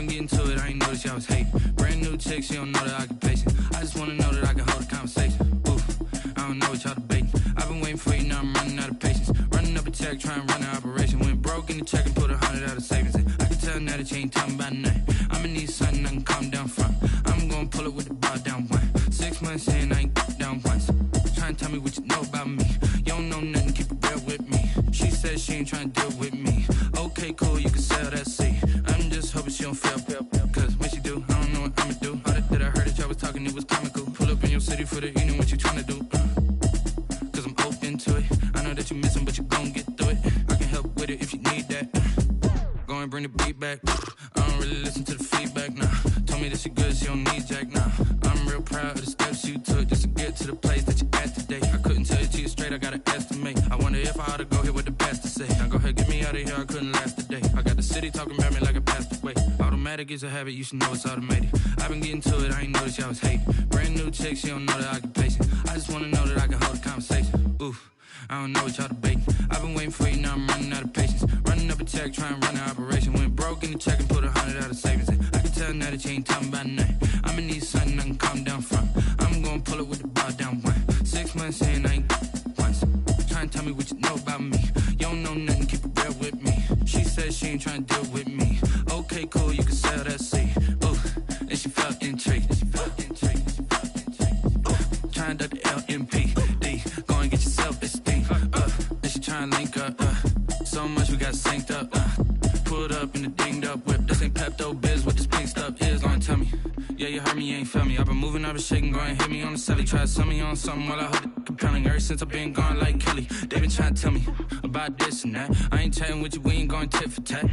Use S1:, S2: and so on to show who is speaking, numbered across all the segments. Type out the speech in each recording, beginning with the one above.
S1: been getting to it, I ain't noticed y'all was hating. Brand new chick, she don't know the occupation. I just wanna know that I can hold a conversation. Oof, I don't know what y'all debating. I've been waiting for you, now I'm running out of patience. Running up a check, trying to run an operation. Went broke in the check and put 100 out of savings in. I can tell now that you ain't talking about nothing. I'ma need something I can calm down from. I'm gonna pull it with the bar down one. 6 months in, I ain't down once. Trying to tell me what you know about me. You don't know nothing, keep it real with me. She said she ain't trying to deal with me. Okay, cool, you can sell that seat. I'm just hoping she don't fail. Cause when she do, I don't know what I'ma do. All that I heard that y'all was talking, it was comical. Pull up in your city for the evening, what you trying to do? Cause I'm open to it. I know that you missing, but you gon' get through it. I can help with it if you need that. Go and bring the beat back. I don't really listen to the feedback, nah. Told me that she good, she don't need jack, nah. I'm real proud of the steps you took just to get to the place that you at today. I couldn't tell you to you straight, I gotta estimate. I wonder if I ought to go here with the best to say. Now go ahead, get me out of here, I couldn't last a day. I got the city talking about me like I passed away. Automatic is a habit, you should know it's automated. I've been getting to it, I ain't noticed y'all was hating. Brand new chick, she don't know the occupation. I just wanna know that I can hold a conversation. Oof, I don't know what y'all debating. I've been waiting for you, now I'm running out of patience. Running up a check, trying to run an operation. Went broke in the check and put 100 out of savings in. I can tell now that you ain't talking about nothing. I'ma need something I can calm down from. I'm gonna pull it with the bar down one. 6 months in, I ain't once. Trying to tell me what you know about me. You don't know nothing, keep it real with me. She said she ain't trying to deal with me. Okay, cool, you can sell that seat. Ooh, and she felt intrigued. Trying to duck the LMP. Go and get your self-esteem. And she trying to link up. So much we got synced up. Pulled up in the dinged up whip. This ain't Pepto Biz, what this pink stuff is. Long tell me. Yeah, you heard me, you ain't felt me. I've been moving, I've been shaking, go and hit me on the celly. Try to sell me on something while I hold it compelling. Ever since I've been gone like Kelly, they been trying to tell me about this and that. I ain't chatting with you, we ain't going tit for tat.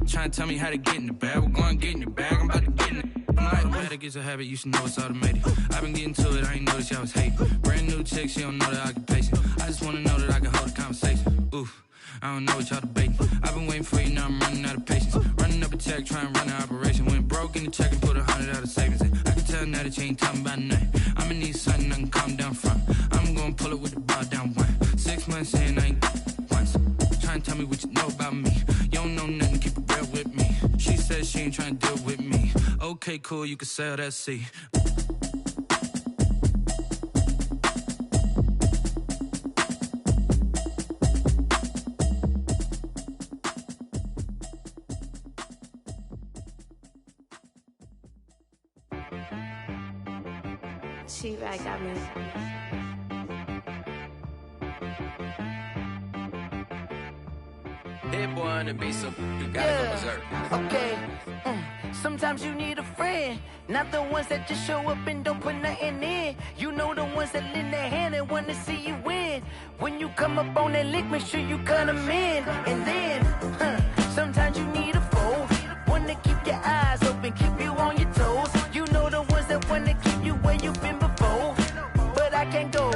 S1: Trying to tell me how to get in the bag. We're going to get in the bag, I'm about to get in it. Automatic is a habit, you should know it's automated. I've been getting to it, I ain't noticed y'all was hating. Brand new chick, she don't know the occupation. I just wanna know that I can hold a conversation. Oof, I don't know what y'all debating. I've been waiting for you, now I'm running out of patience. Running up a check, trying to run an operation. Went broke in the check and put 100 out of savings in. I can tell now that you ain't talking about nothing. I'ma need something I can calm down from. I'm gonna pull it with the bar down one. 6 months in, I ain't once. Trying to tell me what you know about me. You don't know nothing, keep it real with me. She said she ain't trying to deal with me. Okay, cool, you can sell that seat.
S2: She-Rag got me.
S3: Hit boy on the beat, so you gotta go berserk.
S4: Okay. Sometimes you need a friend, not the ones that just show up and don't put nothing in. You know the ones that lend their hand and wanna see you win. When you come up on that lick, make sure you cut them in. And then, sometimes you need a foe, one to keep your eyes open, keep you on your toes. You know the ones that wanna keep you where you've been before. But I can't go,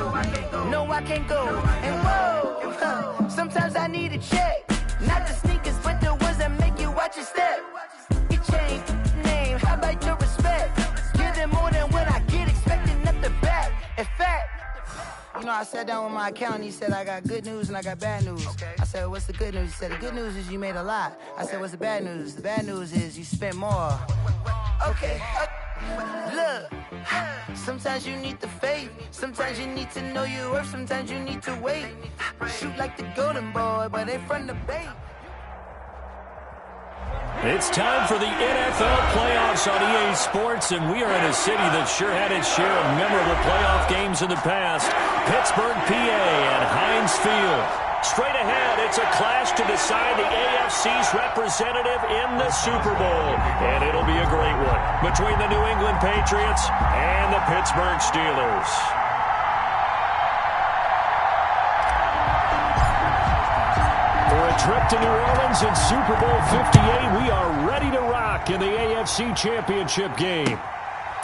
S4: no I can't go. And whoa, sometimes I need a check. Not the sneakers, but the ones that make you watch your step. You change name, how about your respect? Give them more than what I get, expecting nothing back. In fact, you know, I sat down with my accountant, he said I got good news and I got bad news. I said, what's the good news? He said, the good news is you made a lot. I said, what's the bad news? The bad news is you spent more. Okay. Look, sometimes you need the faith, sometimes you need to know your worth, sometimes you need to wait. Shoot like the golden boy, but they from the bait.
S5: It's time for the NFL playoffs on EA Sports, and we are in a city that sure had its share of memorable playoff games in the past. Pittsburgh, PA at Heinz Field. Straight ahead, it's a clash to decide the AFC's representative in the Super Bowl. And it'll be a great one between the New England Patriots and the Pittsburgh Steelers. For a trip to New Orleans in Super Bowl 58, we are ready to rock in the AFC Championship game.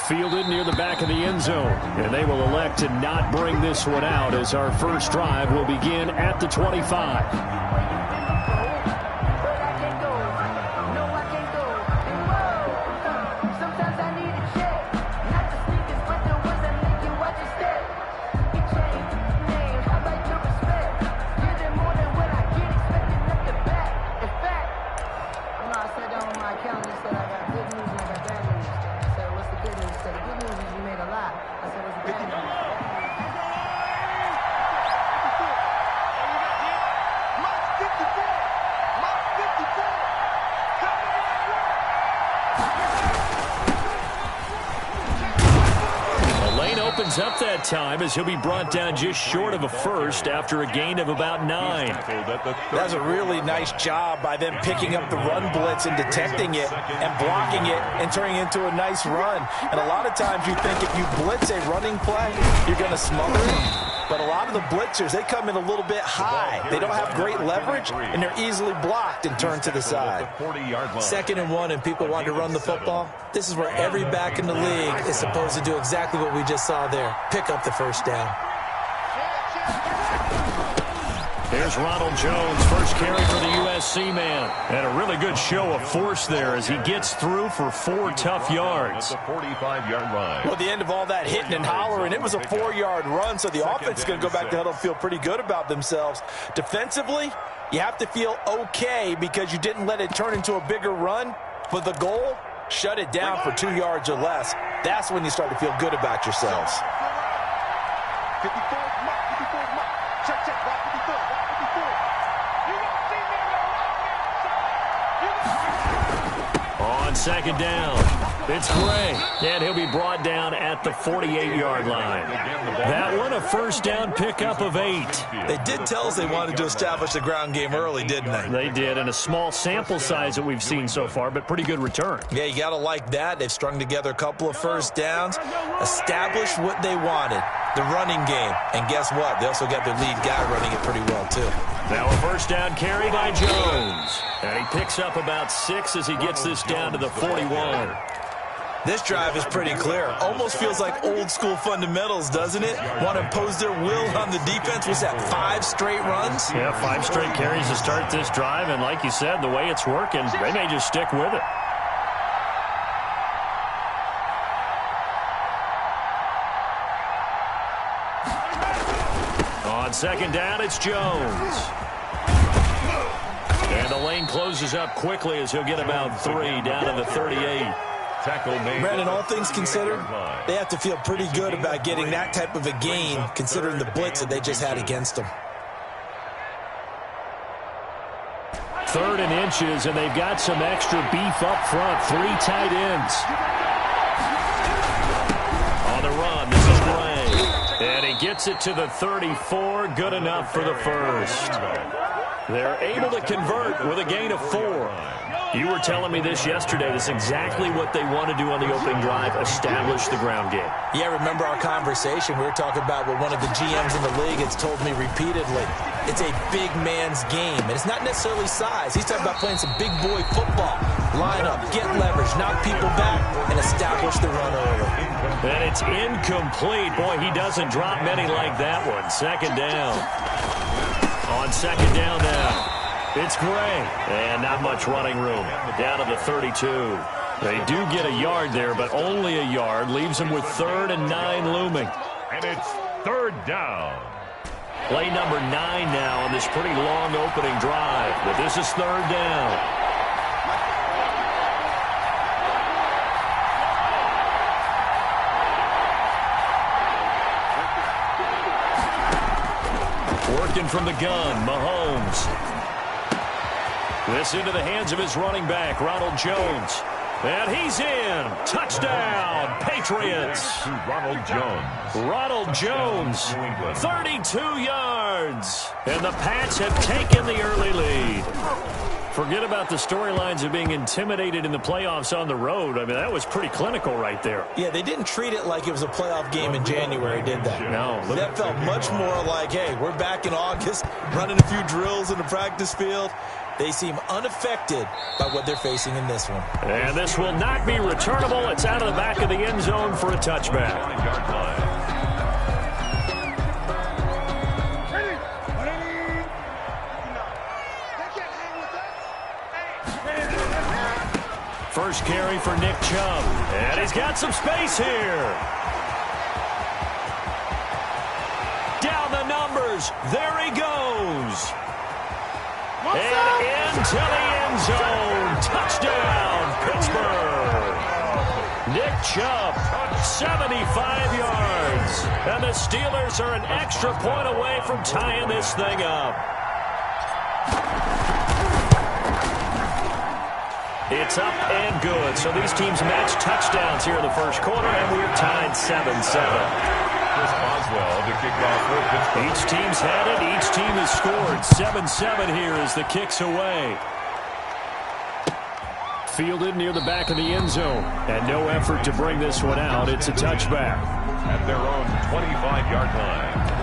S5: Fielded near the back of the end zone, and they will elect to not bring this one out as our first drive will begin at the 25.
S4: I sat down with my accountant and said I got good news.
S5: ends up that time as he'll be brought down just short of a first after a gain of about 9.
S6: That's a really nice job by them picking up the run blitz and detecting it and blocking it and turning it into a nice run. And a lot of times you think if you blitz a running play, you're going to smother it. But a lot of the blitzers, they come in a little bit high. They don't have great leverage, and they're easily blocked and turned to the side.
S7: 2nd and 1, and people want to run the football. This is where every back in the league is supposed to do exactly what we just saw there. Pick up the first down.
S5: There's Ronald Jones, first carry for the USC man. And a really good show of force there as he gets through for 4 tough yards.
S6: Well, at the end of all that hitting and hollering, it was a 4-yard run, so the offense is going to go back to huddle and feel pretty good about themselves. Defensively, you have to feel okay because you didn't let it turn into a bigger run. But the goal, shut it down for 2 yards or less. That's when you start to feel good about yourselves.
S8: 54, check, right 54. You don't see me
S5: on 2nd down, it's Gray, and he'll be brought down at the 48-yard line. That one, a first down pickup of 8.
S7: They did tell us they wanted to establish the ground game early, didn't they?
S5: They did, and a small sample size that we've seen so far, but pretty good return.
S7: Yeah, you got to like that. They've strung together a couple of first downs, established what they wanted, the running game. And guess what? They also got their lead guy running it pretty well, too.
S5: Now a first down carry by Jones. And he picks up about 6 as he gets this down to the 41.
S7: This drive is pretty clear. Almost feels like old school fundamentals, doesn't it? Want to impose their will on the defense. Was that 5 straight runs?
S5: Yeah, 5 straight carries to start this drive. And like you said, the way it's working, they may just stick with it. On 2nd down, it's Jones. And the lane closes up quickly as he'll get about 3 down to the 38.
S7: Brandon, all things considered, they have to feel pretty good about getting that type of a gain considering the blitz that they just had against them.
S5: 3rd and inches, and they've got some extra beef up front. 3 tight ends. On the run, this is Gray. And he gets it to the 34. Good enough for the first. They're able to convert with a gain of 4. You were telling me this yesterday. That's exactly what they want to do on the opening drive, establish the ground game.
S7: Yeah, remember our conversation. We were talking about what one of the GMs in the league has told me repeatedly. It's a big man's game, and it's not necessarily size. He's talking about playing some big boy football. Line up, get leverage, knock people back, and establish the run early.
S5: And it's incomplete. Boy, he doesn't drop many like that one. 2nd down. On 2nd down now. It's Gray, and not much running room. Down to the 32. They do get a yard there, but only a yard. Leaves them with 3rd and 9 looming.
S9: And it's 3rd down.
S5: Play number 9 now on this pretty long opening drive. But this is 3rd down. Working from the gun, Mahomes. This into the hands of his running back, Ronald Jones. And he's in. Touchdown, Patriots.
S9: Ronald Jones.
S5: Ronald Jones, 32 yards. And the Pats have taken the early lead. Forget about the storylines of being intimidated in the playoffs on the road. I mean, that was pretty clinical right there.
S7: Yeah, they didn't treat it like it was a playoff game in January, did they?
S5: No.
S7: That felt much more like, hey, we're back in August, running a few drills in the practice field. They seem unaffected by what they're facing in this one.
S5: And this will not be returnable. It's out of the back of the end zone for a touchback. First carry for Nick Chubb. And he's got some space here. Down the numbers. There he goes. And into the end zone. Touchdown, Pittsburgh. Nick Chubb, 75 yards. And the Steelers are an extra point away from tying this thing up. It's up and good. So these teams match touchdowns here in the first quarter, and we're tied 7-7.
S9: Chris Boswell to kick off for Pittsburgh.
S5: Each team's had it. Each team has scored. 7-7 here as the kick's away. Fielded near the back of the end zone. And no effort to bring this one out. It's a touchback.
S9: At their own 25-yard line.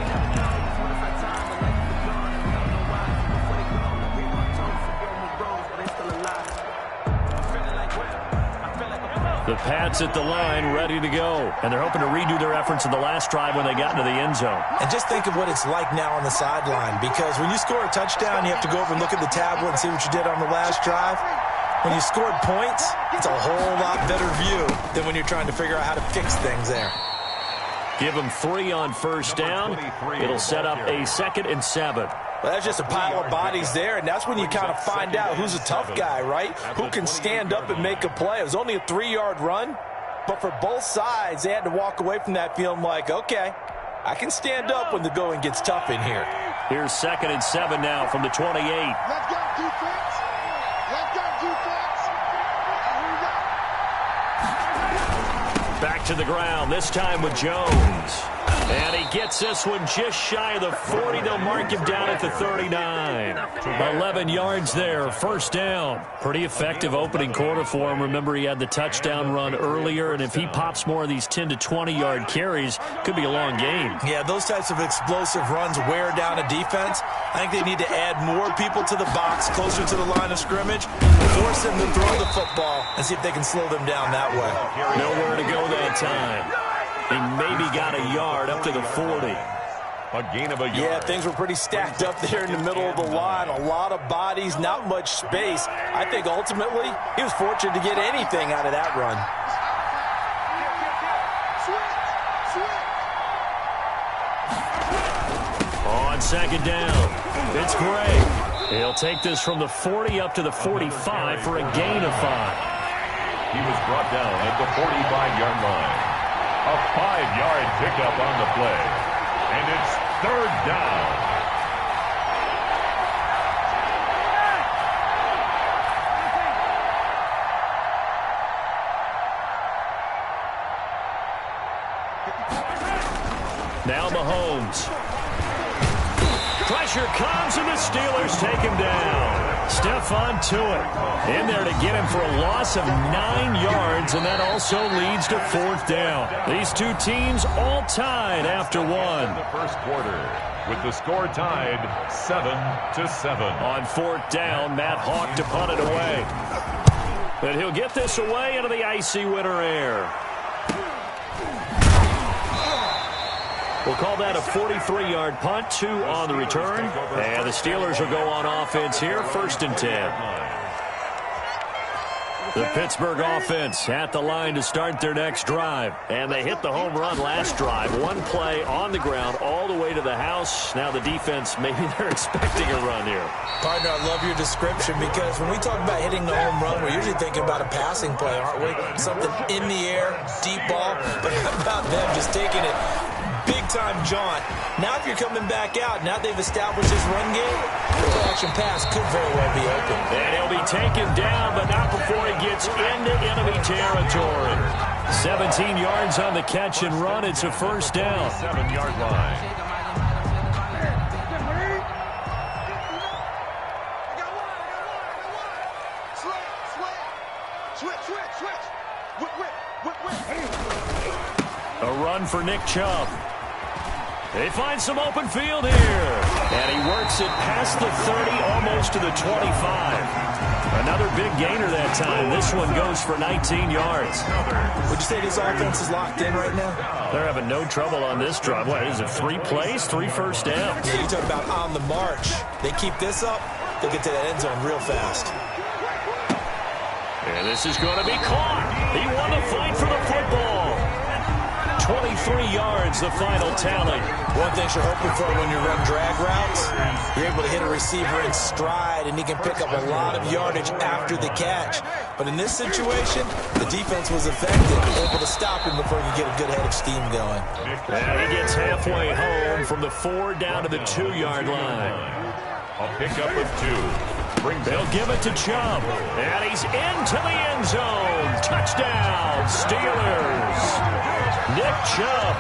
S5: The Pats at the line, ready to go. And they're hoping to redo their efforts in the last drive when they got into the end zone.
S7: And just think of what it's like now on the sideline, because when you score a touchdown, you have to go over and look at the tablet and see what you did on the last drive. When you scored points, it's a whole lot better view than when you're trying to figure out how to fix things there.
S5: Give them 3 on first down. It'll set up a 2nd and 7.
S6: Well, that's just a pile of bodies there, and that's when you kind of find out who's a tough guy, right? Who can stand up and make a play. It was only a 3-yard run, but for both sides, they had to walk away from that feeling like, okay, I can stand up when the going gets tough in here.
S5: Here's 2nd and 7 now from the 28.
S8: Let's go, defense. Let's go, defense.
S5: Back to the ground, this time with Jones. And he gets this one just shy of the 40. They'll mark him down at the 39. 11 yards there, first down. Pretty effective opening quarter for him. Remember, he had the touchdown run earlier, and if he pops more of these 10 to 20-yard carries, could be a long game.
S7: Yeah, those types of explosive runs wear down a defense. I think they need to add more people to the box, closer to the line of scrimmage, force them to throw the football, and see if they can slow them down that way.
S5: Nowhere to go that time. He maybe got a yard up to the 40.
S9: A gain of a yard.
S6: Yeah, things were pretty stacked up there in the middle of the line. A lot of bodies, not much space. I think ultimately he was fortunate to get anything out of that run.
S5: On 2nd down, it's Gray. He'll take this from the 40 up to the 45 for a gain of 5.
S9: He was brought down at the 45-yard line. A 5-yard pickup on the play. And it's 3rd down.
S5: Now Mahomes. Pressure comes and the Steelers take him down. Stephon Tuitt in there to get him for a loss of 9 yards, and that also leads to 4th down. These two teams all tied after 1.
S9: The first quarter with the score tied 7-7.
S5: On 4th down, Matt Hawk to punt it away. But he'll get this away into the icy winter air. We'll call that a 43-yard punt, 2 on the return. And the Steelers will go on offense here, 1st and 10. The Pittsburgh offense at the line to start their next drive. And they hit the home run last drive. 1 play on the ground all the way to the house. Now the defense, maybe they're expecting a run here.
S7: Partner, I love your description, because when we talk about hitting the home run, we're usually thinking about a passing play, aren't we? Something in the air, deep ball. But how about them just taking it big-time jaunt? Now if you're coming back out, now they've established this run game, the play-action pass could very well be open.
S5: And he'll be taken down, but not before he gets into enemy territory. 17 yards on the catch and run. It's a 1st down.
S9: 7-yard line.
S5: A run for Nick Chubb. They find some open field here. And he works it past the 30, almost to the 25. Another big gainer that time. This one goes for 19 yards.
S7: Would you say this offense is locked in right now?
S5: They're having no trouble on this drive. What is it, 3 plays, 3 first downs?
S7: Yeah, you talk about on the march. They keep this up, they'll get to that end zone real fast.
S5: And this is going to be caught. He won the fight for the football. 23 yards, the final tally.
S7: One thing you're hoping for when you run drag routes, you're able to hit a receiver in stride, and he can pick up a lot of yardage after the catch. But in this situation, the defense was effective, able to stop him before he could get a good head of steam going.
S5: And he gets halfway home from the 4 down to the 2-yard line.
S9: A pickup of 2.
S5: They'll give it to Chubb. And he's into the end zone. Touchdown, Steelers. Nick Chubb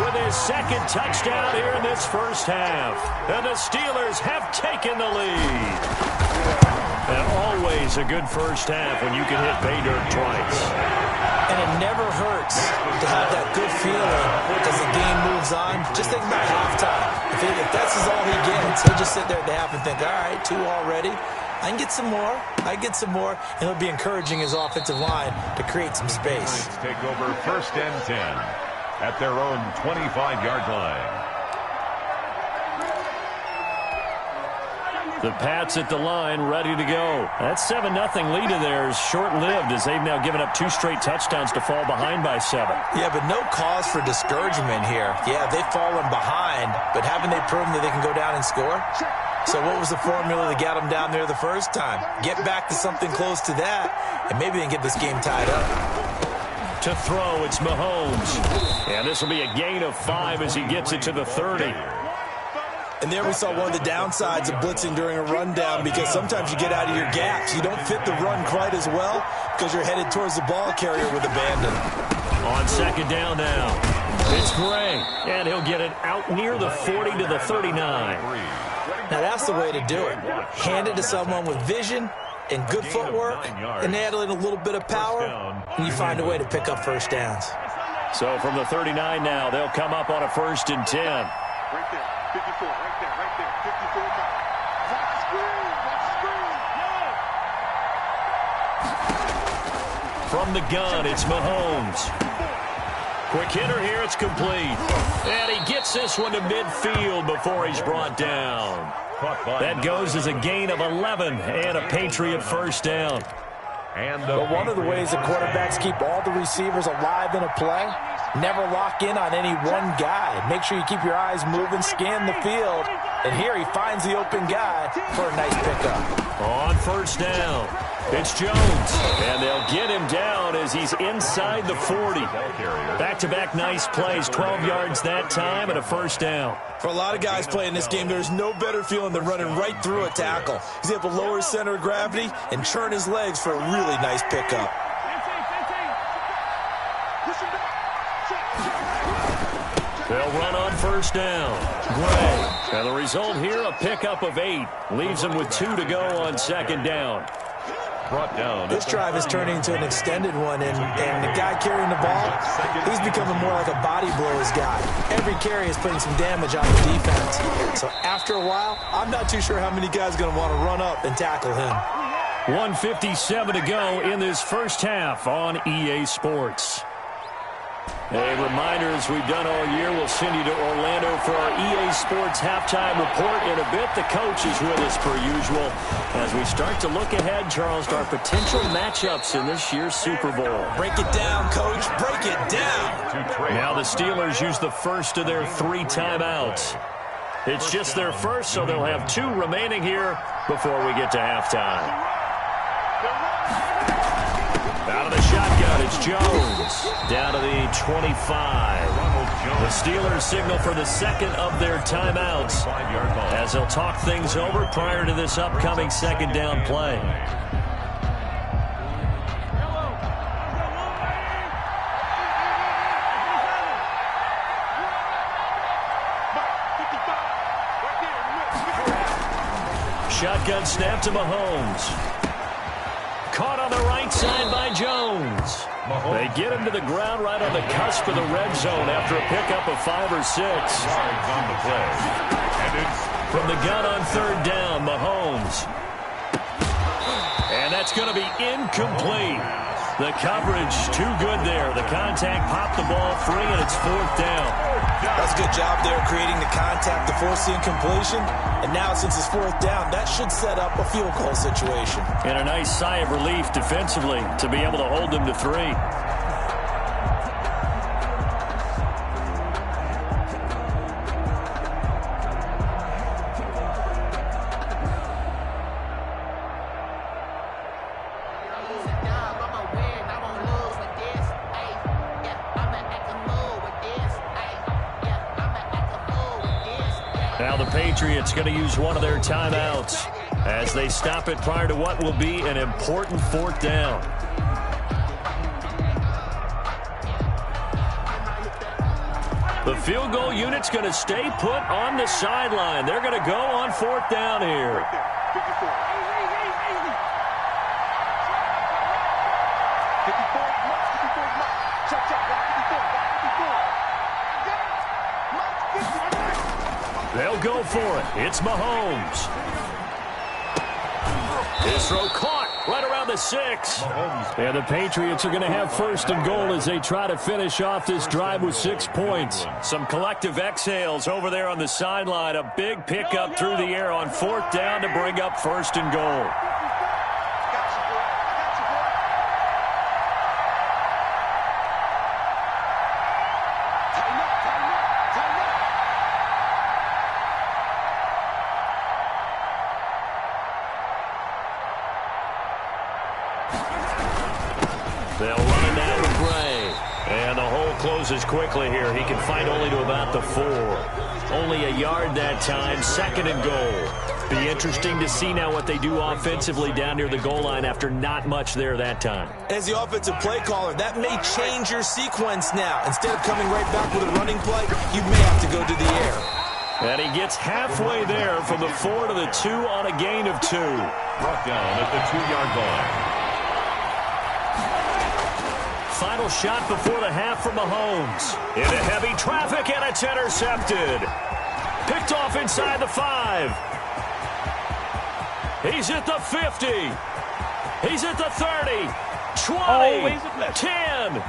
S5: with his second touchdown here in this first half. And the Steelers have taken the lead. And always a good first half when you can hit pay dirt twice.
S7: And it never hurts to have that good feeling as the game moves on. Just think about halftime. If that's all he gets, he'll just sit there at the half and think, all right, 2 already. I can get some more. And it'll be encouraging his offensive line to create some space.
S9: Take over 1st and 10 at their own 25-yard line.
S5: The Pats at the line, ready to go. That 7-0 lead of theirs short-lived as they've now given up 2 straight touchdowns to fall behind by 7.
S7: Yeah, but no cause for discouragement here. Yeah, they've fallen behind, but haven't they proven that they can go down and score? So what was the formula that got them down there the first time? Get back to something close to that, and maybe they can get this game tied up.
S5: To throw, it's Mahomes. And this will be a gain of 5 as he gets it to the 30.
S7: And there we saw one of the downsides of blitzing during a rundown, because sometimes you get out of your gaps. You don't fit the run quite as well because you're headed towards the ball carrier with abandon.
S5: On 2nd down now, it's Gray, and he'll get it out near the 40 to the 39.
S7: Now that's the way to do it. Hand it to someone with vision and good footwork, and add in a little bit of power, and you find a way to pick up first downs.
S5: So from the 39 now, they'll come up on a 1st and 10.
S8: Right there, 54, right there, 54. Watch the screen,
S5: From the gun, it's Mahomes. Quick hitter here, it's complete. And he gets this one to midfield before he's brought down. That goes as a gain of 11 and a Patriot first down.
S6: But one of the ways that quarterbacks keep all the receivers alive in a play, never lock in on any one guy. Make sure you keep your eyes moving, scan the field. And here he finds the open guy for a nice pickup.
S5: On 1st down, it's Jones. And they'll get him down as he's inside the 40. Back-to-back nice plays, 12 yards that time and a 1st down.
S7: For a lot of guys playing this game, there's no better feeling than running right through a tackle. He's able to lower his center of gravity and churn his legs for a really nice pickup.
S5: They'll run on 1st down. Gray. And the result here, a pickup of 8. Leaves them with 2 to go on 2nd down.
S9: Brought down.
S7: This drive is turning into an extended one, and the guy carrying the ball, he's becoming more like a body blows guy. Every carry is putting some damage on the defense. So after a while, I'm not too sure how many guys are going to want to run up and tackle him.
S5: 1:57 to go in this first half on EA Sports. A reminder, as we've done all year, we'll send you to Orlando for our EA Sports halftime report in a bit. The coach is with us per usual as we start to look ahead, Charles, to our potential matchups in this year's Super Bowl.
S7: Break it down, Coach. Break it down.
S5: Now the Steelers use the first of their 3 timeouts. It's just their first, so they'll have 2 remaining here before we get to halftime. Out of the shotgun, it's Jones. Down to the 25. The Steelers signal for the 2nd of their timeouts as they'll talk things over prior to this upcoming 2nd down play. Shotgun snap to Mahomes. Caught on the right side by Jones. They get him to the ground right on the cusp of the red zone after a pickup of 5 or 6.
S9: On the play. And it's
S5: from the gun on 3rd down, Mahomes. And that's going to be incomplete. The coverage too good there. The contact popped the ball free, and it's 4th down.
S7: That's a good job there creating the contact to force the incompletion. And now since it's 4th down, that should set up a field goal situation.
S5: And a nice sigh of relief defensively to be able to hold them to 3. Now the Patriots going to use one of their timeouts as they stop it prior to what will be an important 4th down. field goal unit's going to stay put on the sideline. They're going to go on 4th down here.
S8: Right there. 54. 54. Chop, chop. 54.
S5: They'll go for it. It's Mahomes. His throw caught right around the 6. And the Patriots are going to have 1st and goal as they try to finish off this drive with 6 points. Some collective exhales over there on the sideline. A big pickup through the air on 4th down to bring up 1st and goal. They'll run it down to Gray. And the hole closes quickly here. He can find only to about the 4. Only a yard that time. 2nd and goal. Be interesting to see now what they do offensively down near the goal line after not much there that time.
S7: As the offensive play caller, that may change your sequence now. Instead of coming right back with a running play, you may have to go to the air.
S5: And he gets halfway there from the 4 to the 2 on a gain of 2.
S9: Brought down at the 2-yard line.
S5: Final shot before the half from Mahomes. Into heavy traffic, and it's intercepted. Picked off inside the 5. He's at the 50. He's at the 30. 20. 10.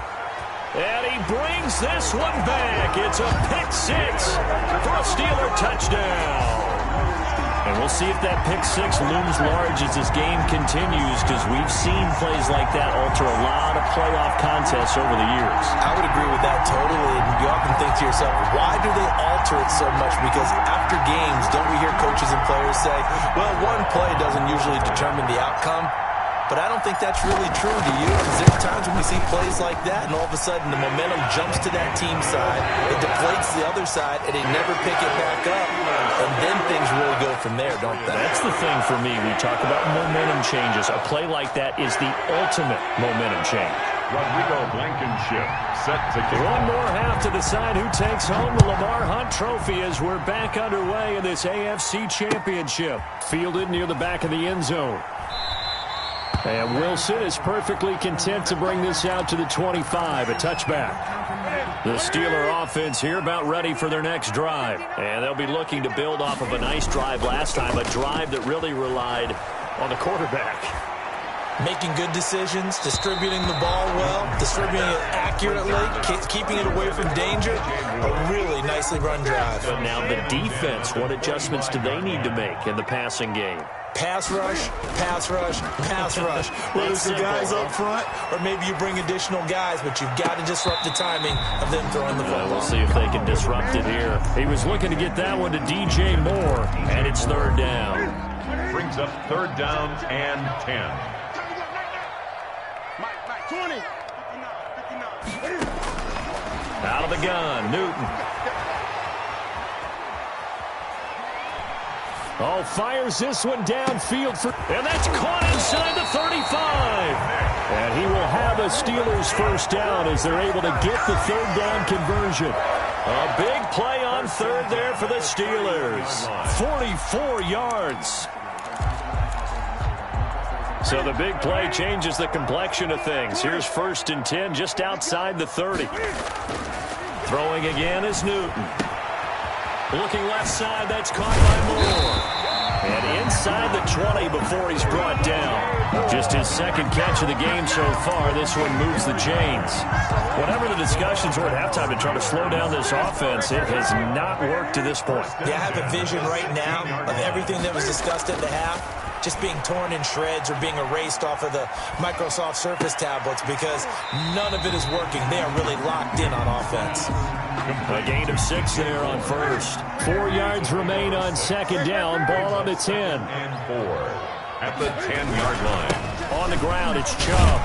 S5: And he brings this one back. It's a pick 6 for a Steeler touchdown. And we'll see if that pick 6 looms large as this game continues, because we've seen plays like that alter a lot of playoff contests over the years.
S7: I would agree with that totally. And you often think to yourself, why do they alter it so much? Because after games, don't we hear coaches and players say, well, one play doesn't usually determine the outcome? But I don't think that's really true, do you? Because there are times when we see plays like that, and all of a sudden the momentum jumps to that team side, it deflates the other side, and they never pick it back up. And then things really go from there, don't they?
S5: That's the thing for me. We talk about momentum changes. A play like that is the ultimate momentum change.
S9: Rodrigo Blankenship set to kick.
S5: One more half to decide who takes home the Lamar Hunt Trophy as we're back underway in this AFC Championship. Fielded near the back of the end zone. And Wilson is perfectly content to bring this out to the 25, a touchback. The Steeler offense here about ready for their next drive. And they'll be looking to build off of a nice drive last time, a drive that really relied on the quarterback.
S7: Making good decisions, distributing the ball well, distributing it accurately, keeping it away from danger. A really nicely run drive.
S5: But now the defense, what adjustments do they need to make in the passing game?
S7: Pass rush, pass rush, pass rush. Whether it's the guys up front or maybe you bring additional guys, but you've got to disrupt the timing of them throwing the football.
S5: We'll see if they can disrupt it here. He was looking to get that one to DJ Moore, and it's 3rd down.
S9: Brings up 3rd down and 10.
S8: Mike, 20. 59.
S5: Out of the gun, Newton. Oh, fires this one downfield and that's caught inside the 35. And he will have a Steelers 1st down as they're able to get the 3rd down conversion. A big play on 3rd there for the Steelers. 44 yards. So the big play changes the complexion of things. Here's 1st and 10 just outside the 30. Throwing again is Newton. Looking left side, that's caught by Moore. And inside the 20 before he's brought down. Just his 2nd catch of the game so far. This one moves the chains. Whatever the discussions were at halftime to try to slow down this offense, it has not worked to this point.
S7: Yeah, I have a vision right now of everything that was discussed at the half just being torn in shreds or being erased off of the Microsoft Surface tablets because none of it is working. They are really locked in on offense.
S5: A gain of 6 there on 1st. 4 yards remain on 2nd down. Ball on the 10.
S9: And 4 at the 10-yard line.
S5: On the ground, it's Chubb.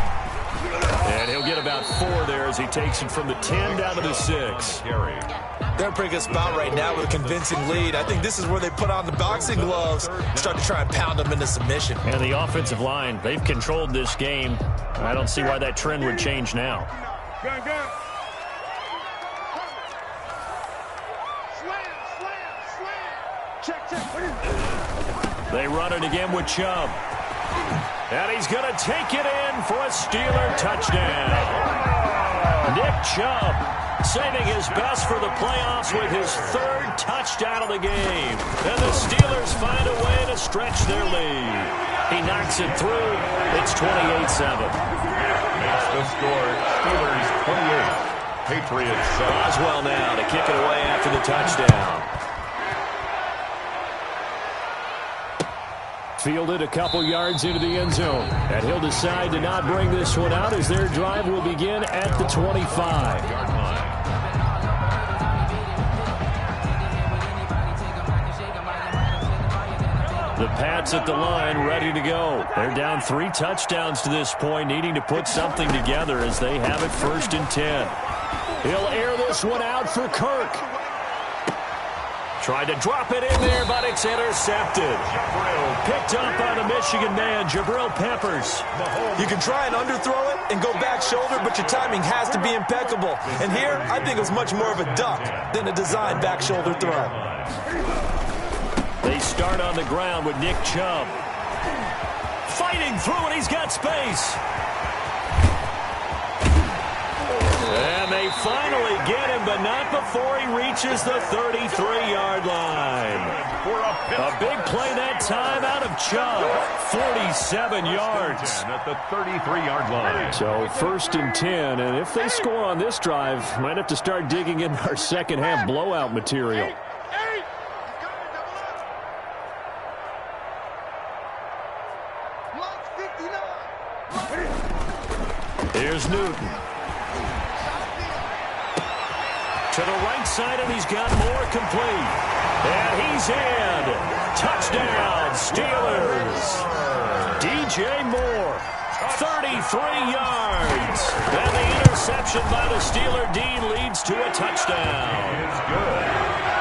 S5: And he'll get about 4 there as he takes it from the 10 down to the 6.
S7: They're in a pretty good spot right now with a convincing lead. I think this is where they put on the boxing gloves, start to try and pound them into submission.
S5: And the offensive line, they've controlled this game. I don't see why that trend would change now. They run it again with Chubb. And he's going to take it in for a Steeler touchdown. Nick Chubb saving his best for the playoffs with his third touchdown of the game. And the Steelers find a way to stretch their lead. He knocks it through. It's 28-7.
S9: Makes the score Steelers 28, Patriots 7.
S5: Boswell now to kick it away after the touchdown. Fielded a couple yards into the end zone. And he'll decide to not bring this one out as their drive will begin at the 25-yard line. The Pats at the line, ready to go. They're down 3 touchdowns to this point, needing to put something together as they have it 1st and 10. He'll air this one out for Kirk. Tried to drop it in there, but it's intercepted. Picked up by the Michigan man, Jabril Peppers.
S7: You can try and underthrow it and go back shoulder, but your timing has to be impeccable. And here, I think it was much more of a duck than a designed back shoulder throw.
S5: They start on the ground with Nick Chubb. Fighting through it, he's got space. And they finally get him, but not before he reaches the 33-yard line. A big play that time out of Chubb. 47 yards.
S9: At the 33-yard line.
S5: So 1st and 10, and if they score on this drive, might have to start digging in our second-half blowout material. Here's Newton. To the right side, and he's got more complete. And he's in. Touchdown, Steelers. DJ Moore, 33 yards. And the interception by the Steeler D leads to a touchdown.
S9: It's good.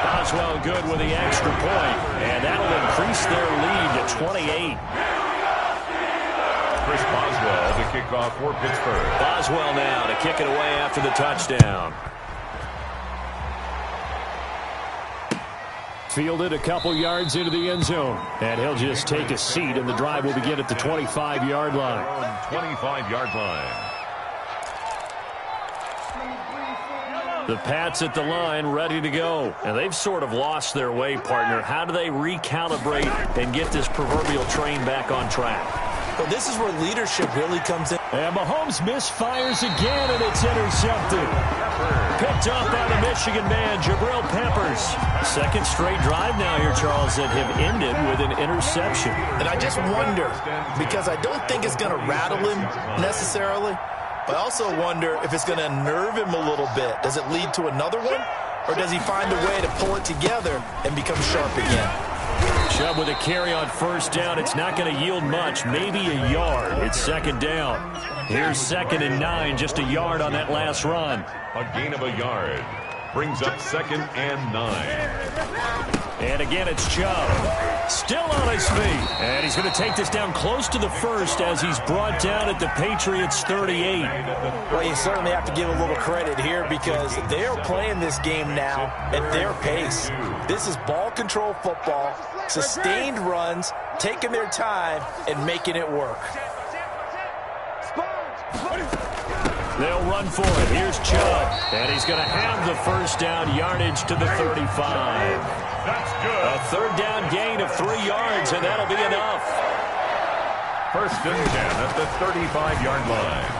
S5: Boswell good with the extra point, and that'll increase their lead to 28.
S9: Chris Boswell to kick off for Pittsburgh.
S5: Boswell now to kick it away after the touchdown. Fielded a couple yards into the end zone. And he'll just take a seat, and the drive will begin at the 25-yard line.
S9: 25-yard line.
S5: The Pats at the line, ready to go. And they've sort of lost their way, partner. How do they recalibrate and get this proverbial train back on track?
S7: Well, this is where leadership really comes in.
S5: And Mahomes misfires again, and it's intercepted. Picked up by the Michigan man, Jabril Peppers. Second straight drive now here, Charles, that have ended with an interception.
S7: And I just wonder, because I don't think it's going to rattle him necessarily, but I also wonder if it's going to unnerve him a little bit. Does it lead to another one? Or does he find a way to pull it together and become sharp again?
S5: Chubb with a carry on 1st down. It's not going to yield much, maybe a yard. It's 2nd down. Here's 2nd and 9, just a yard on that last run.
S9: A gain of a yard. Brings up 2nd and 9.
S5: And again, it's Chubb. Still on his feet. And he's going to take this down close to the 1st as he's brought down at the Patriots' 38.
S7: Well, you certainly have to give a little credit here because they're playing this game now at their pace. This is ball control football, sustained runs, taking their time, and making it work.
S5: They'll run for it. Here's Chubb. And he's going to have the 1st down yardage to the 35.
S9: That's good.
S5: A 3rd down gain of 3 yards, and that'll be enough.
S9: 1st and 10 at the 35-yard line.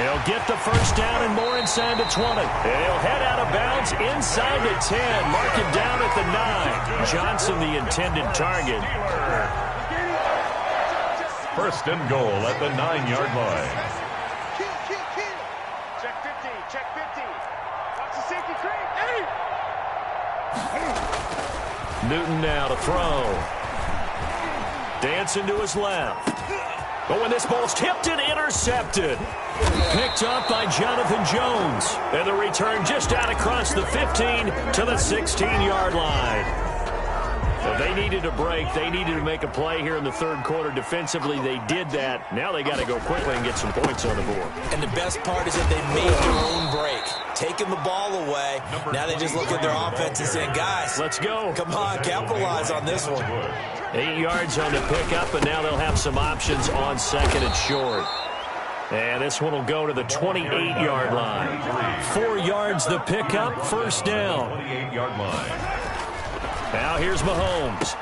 S5: He'll get the 1st down and more inside the 20. And he'll head out of bounds inside the 10. Mark him down at the 9. Johnson, the intended target.
S9: 1st and goal at the 9-yard line.
S8: Check 50, check 50. Watch the safety creep.
S5: Newton now to throw. Dancing to his left. But when this ball's tipped and intercepted. Picked up by Jonathan Jones. And the return just out across the 15 to the 16-yard line. Well, they needed a break. They needed to make a play here in the 3rd quarter. Defensively, they did that. Now they got to go quickly and get some points on the board.
S7: And the best part is that they made their own break. taking the ball away. Now they just look at their offense and saying, guys,
S5: let's go.
S7: Come on, capitalize on this one.
S5: 8 yards on the pickup, and now they'll have some options on second and short. And this one will go to the 28-yard line. 4 yards the pickup, first down.
S9: 28-yard line.
S5: Now here's Mahomes.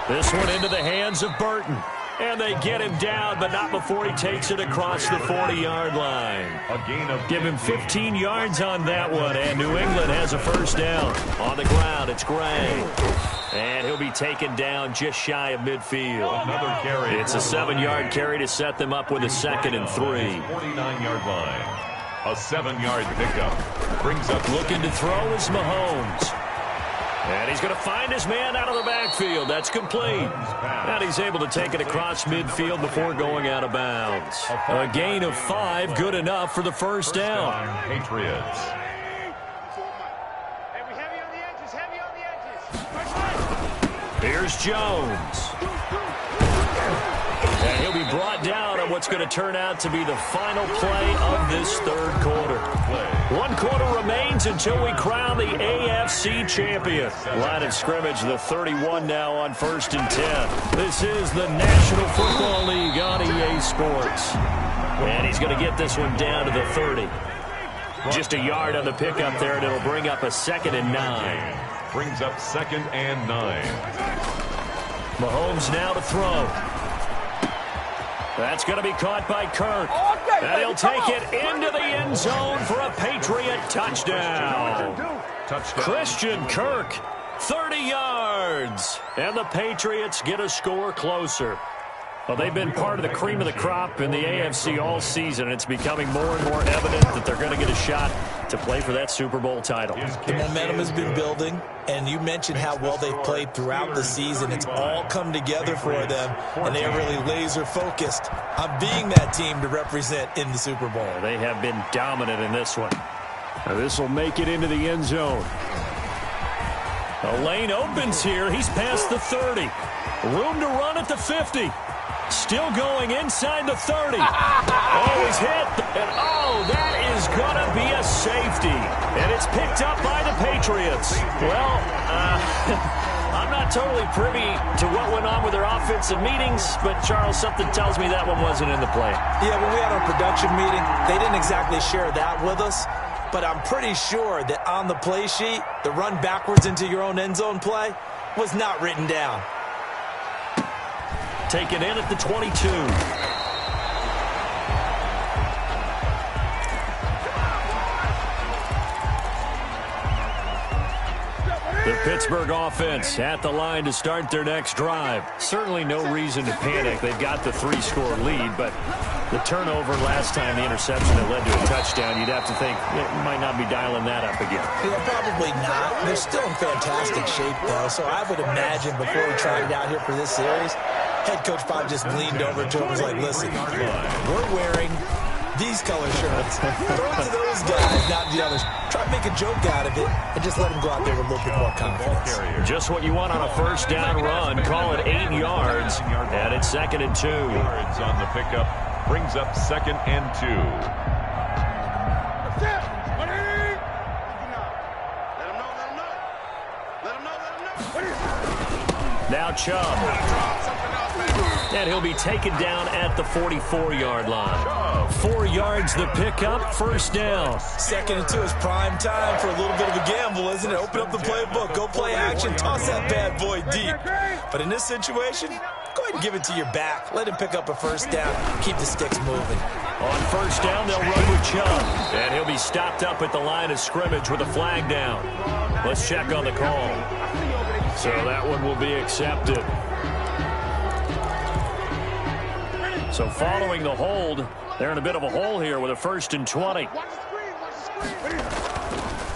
S5: This one into the hands of Burton. And they get him down, but not before he takes it across the 40-yard line.
S9: A gain of
S5: Give him 15 yards on that one, and New England has a first down. On the ground, it's Gray. And he'll be taken down just shy of midfield.
S9: Another carry.
S5: It's a 7-yard carry to set them up with a second and 3.
S9: 49-yard line. A 7-yard pickup. Brings up
S5: looking to throw is Mahomes. And he's going to find his man out of the backfield. That's complete. And he's able to take it across midfield before going out of bounds. A gain of 5, good enough for the first down.
S9: Patriots.
S5: Here's Jones. And he'll be brought down on what's going to turn out to be the final play of this third quarter. 1 quarter remains until we crown the AFC champion. Line of scrimmage, the 31 now on 1st and 10. This is the National Football League on EA Sports. And he's going to get this one down to the 30. Just a yard on the pickup there, and it'll bring up a 2nd and 9.
S9: Brings up 2nd and 9.
S5: Mahomes now to throw. That's going to be caught by Kirk. And he'll take it into the end zone for a Patriot touchdown. Christian Kirk, 30 yards. And the Patriots get a score closer. Well, they've been part of the cream of the crop in the AFC all season. It's becoming more and more evident that they're going to get a shot to play for that Super Bowl title.
S7: The momentum has been building, and you mentioned how well they've played throughout the season. It's all come together for them, and they are really laser-focused on being that team to represent in the Super Bowl.
S5: They have been dominant in this one. Now this will make it into the end zone. A lane opens here. He's past the 30. Room to run at the 50. Still going inside the 30. Oh, he's hit. And oh, that is going to be a safety. And it's picked up by the Patriots. Well, I'm not totally privy to what went on with their offensive meetings, but Charles, something tells me that one wasn't in the play.
S7: Yeah, when we had our production meeting, they didn't exactly share that with us, but I'm pretty sure that on the play sheet, the run backwards into your own end zone play was not written down.
S5: Taken in at the 22. The Pittsburgh offense at the line to start their next drive. Certainly no reason to panic. They've got the 3-score lead, but the turnover last time, the interception that led to a touchdown, you'd have to think it might not be dialing that up again.
S7: Yeah, probably not. They're still in fantastic shape, though, so I would imagine before we tried it out here for this series, head coach probably just leaned over to him and was like, listen, we're wearing these color shirts. Throw it to those guys, not the others. Try to make a joke out of it and just let them go out there with a little bit more confidence.
S5: Just what you want on a first down run. Call it 8 yards, and it's 2nd and 2.
S9: Yards on the pickup. Brings up 2nd and 2.
S5: Now Chubb. And he'll be taken down at the 44-yard line. 4 yards the pickup, first down.
S7: 2nd and 2 is prime time for a little bit of a gamble, isn't it? Open up the playbook, go play action, toss that bad boy deep. But in this situation, go ahead and give it to your back. Let him pick up a first down. Keep the sticks moving.
S5: On first down, they'll run with Chubb. And he'll be stopped up at the line of scrimmage with a flag down. Let's check on the call. So that one will be accepted. So following the hold, they're in a bit of a hole here with a 1st and 20.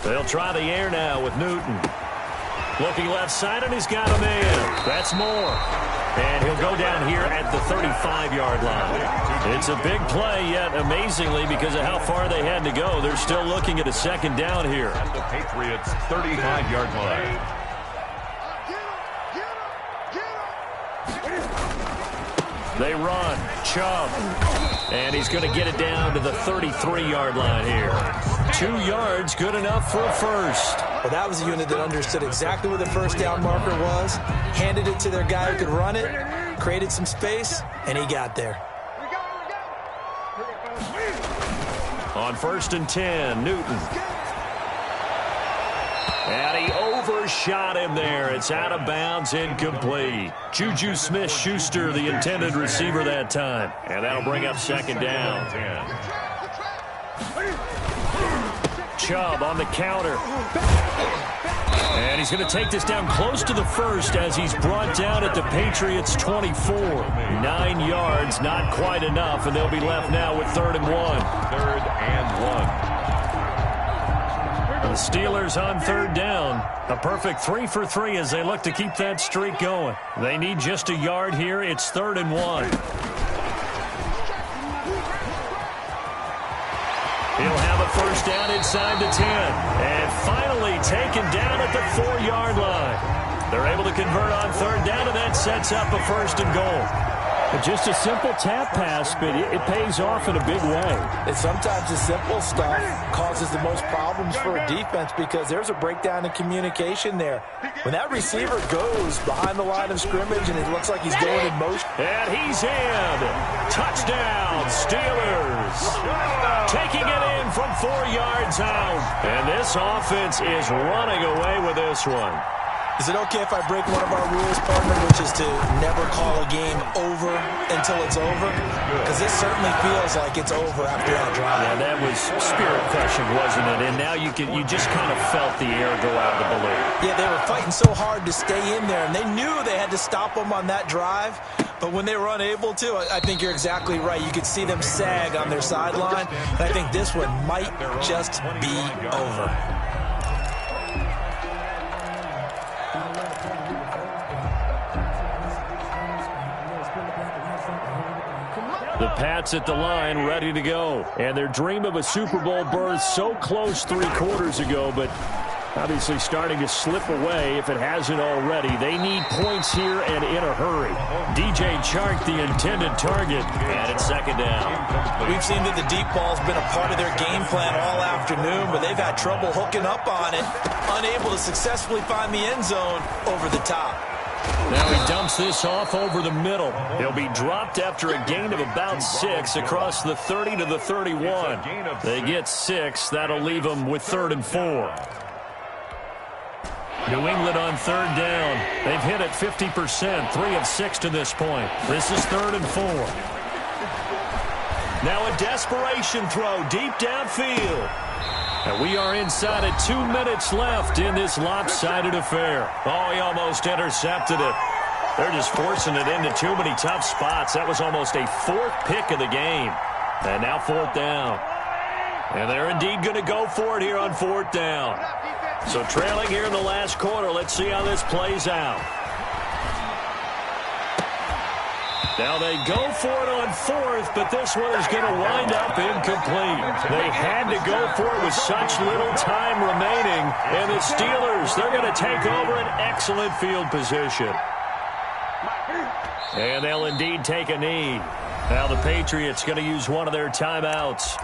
S5: They'll try the air now with Newton. Looking left side, and he's got a man. That's Moore. And he'll go down here at the 35-yard line. It's a big play, yet amazingly, because of how far they had to go, they're still looking at a 2nd down here.
S9: At the Patriots' 35-yard line.
S5: They run. Chubb. And he's going to get it down to the 33-yard line here. 2 yards, good enough for a first.
S7: Well, that was a unit that understood exactly where the first down marker was, handed it to their guy who could run it, created some space, and he got there.
S5: On 1st and 10, Newton. And he overshot him there. It's out of bounds, incomplete. Juju Smith-Schuster, the intended receiver that time. And that'll bring up 2nd down. Chubb on the counter. And he's going to take this down close to the first as he's brought down at the Patriots' 24. 9 yards, not quite enough, and they'll be left now with 3rd and 1.
S9: 3rd and 1.
S5: The Steelers on 3rd down. A perfect 3 for 3 as they look to keep that streak going. They need just a yard here. It's 3rd and 1. He'll have a first down inside the 10. And finally taken down at the 4-yard line. They're able to convert on 3rd down, and that sets up a 1st and goal. Just a simple tap pass, but it pays off in a big way.
S6: And sometimes the simple stuff causes the most problems for a defense because there's a breakdown in communication there. When that receiver goes behind the line of scrimmage and it looks like he's going in motion.
S5: And he's in. Touchdown, Steelers. Taking it in from 4 yards out. And this offense is running away with this one.
S7: Is it okay if I break one of our rules, partner, which is to never call a game over until it's over? Because this certainly feels like it's over after that drive.
S5: Yeah, that was spirit-crushing, wasn't it? And now you just kind of felt the air go out of the balloon.
S7: Yeah, they were fighting so hard to stay in there, and they knew they had to stop them on that drive. But when they were unable to, I think you're exactly right. You could see them sag on their sideline. And I think this one might just be over.
S5: The Pats at the line, ready to go. And their dream of a Super Bowl berth so close 3 quarters ago, but obviously starting to slip away if it hasn't already. They need points here and in a hurry. DJ Chark, the intended target, and it's 2nd down.
S7: We've seen that the deep ball's been a part of their game plan all afternoon, but they've had trouble hooking up on it, unable to successfully find the end zone over the top.
S5: Now he dumps this off over the middle. He'll be dropped after a gain of about 6 across the 30 to the 31. They get 6. That'll leave them with 3rd and 4. New England on 3rd down. They've hit it 50%, 3 of 6 to this point. This is 3rd and 4. Now a desperation throw deep downfield. And we are inside of 2 minutes left in this lopsided affair. Oh, he almost intercepted it. They're just forcing it into too many tough spots. That was almost a 4th pick of the game. And now 4th down. And they're indeed going to go for it here on 4th down. So trailing here in the last quarter. Let's see how this plays out. Now they go for it on 4th, but this one is going to wind up incomplete. They had to go for it with such little time remaining. And the Steelers, they're going to take over an excellent field position. And they'll indeed take a knee. Now the Patriots going to use one of their timeouts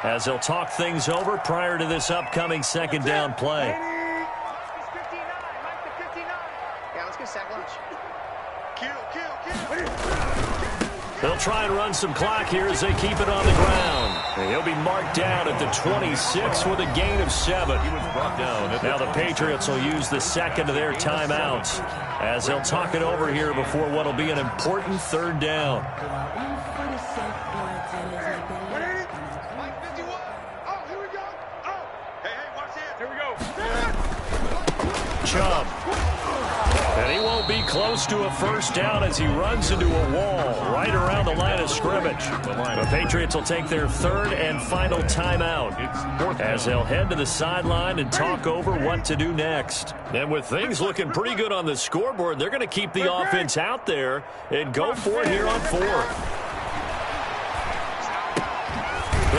S5: as they'll talk things over prior to this upcoming 2nd down play.
S8: Yeah, let's get sack lunch. Kill.
S5: They'll try and run some clock here as they keep it on the ground. And he'll be marked down at the 26 with a gain of 7. Now the Patriots will use the 2nd of their timeouts as they'll talk it over here before what will be an important 3rd down. Chubb. And he won't be close to a first down as he runs into a wall right around the line of scrimmage. The Patriots will take their 3rd and final timeout as they'll head to the sideline and talk over what to do next. And with things looking pretty good on the scoreboard, they're going to keep the offense out there and go for it here on 4th.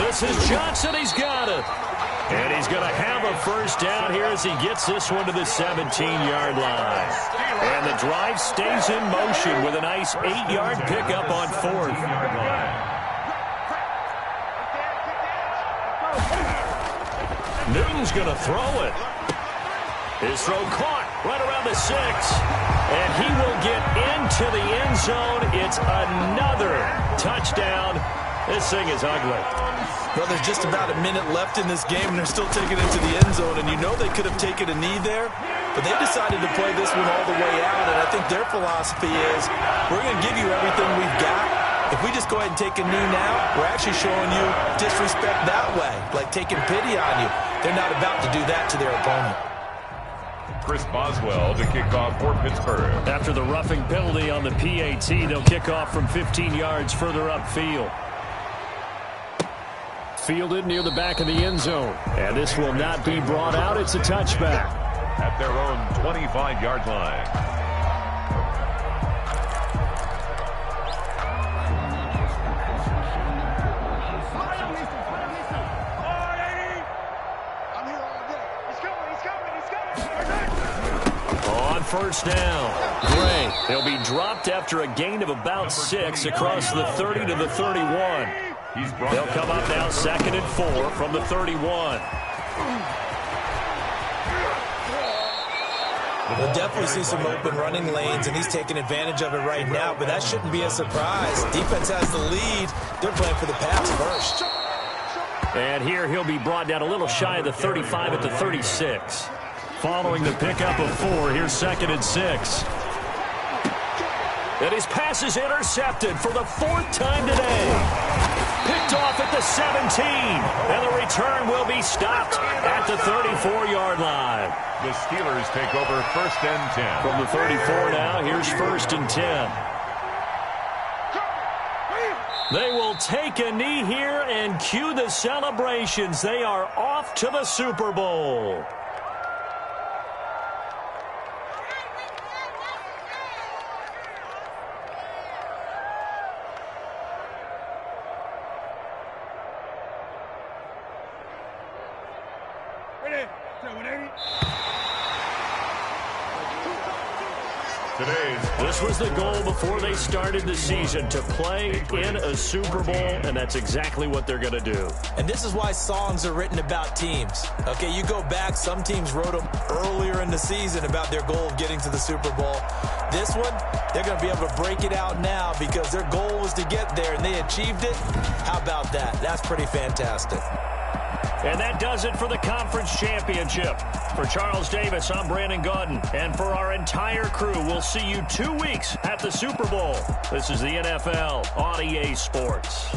S5: This is Johnson. He's got it. And he's going to have a first down here as he gets this one to the 17-yard line. And the drive stays in motion with a nice 8-yard pickup on 4th. Who's going to throw it? His throw caught right around the 6. And he will get into the end zone. It's another touchdown. This thing is ugly.
S6: Well, there's just about a minute left in this game, and they're still taking it to the end zone. And you know they could have taken a knee there, but they decided to play this one all the way out. And I think their philosophy is, we're going to give you everything we've got. If we just go ahead and take a knee now, we're actually showing you disrespect that way, like taking pity on you. They're not about to do that to their opponent.
S9: Chris Boswell to kick off for Pittsburgh.
S5: After the roughing penalty on the PAT, they'll kick off from 15 yards further upfield. Fielded near the back of the end zone. And this will not be brought out. It's a touchback.
S9: At their own 25-yard line.
S5: First down. Gray. He'll be dropped after a gain of about 6 across the 30 to the 31. They'll come up now 2nd and 4 from the 31.
S7: We'll definitely see some open running lanes, and he's taking advantage of it right now, but that shouldn't be a surprise. Defense has the lead. They're playing for the pass first.
S5: And here he'll be brought down a little shy of the 35 at the 36. Following the pickup of 4, here's 2nd and 6. And his pass is intercepted for the 4th time today. Picked off at the 17. And the return will be stopped at the 34-yard line.
S9: The Steelers take over 1st and 10.
S5: From the 34 now, here's 1st and 10. They will take a knee here and cue the celebrations. They are off to the Super Bowl. This was the goal before they started the season, to play in a Super Bowl, and that's exactly what they're going to do.
S7: And this is why songs are written about teams. Okay, you go back, some teams wrote them earlier in the season about their goal of getting to the Super Bowl. This one, they're going to be able to break it out now because their goal was to get there, and they achieved it. How about that? That's pretty fantastic.
S5: And that does it for the conference championship. For Charles Davis, I'm Brandon Gaudin. And for our entire crew, we'll see you 2 weeks at the Super Bowl. This is the NFL on EA Sports.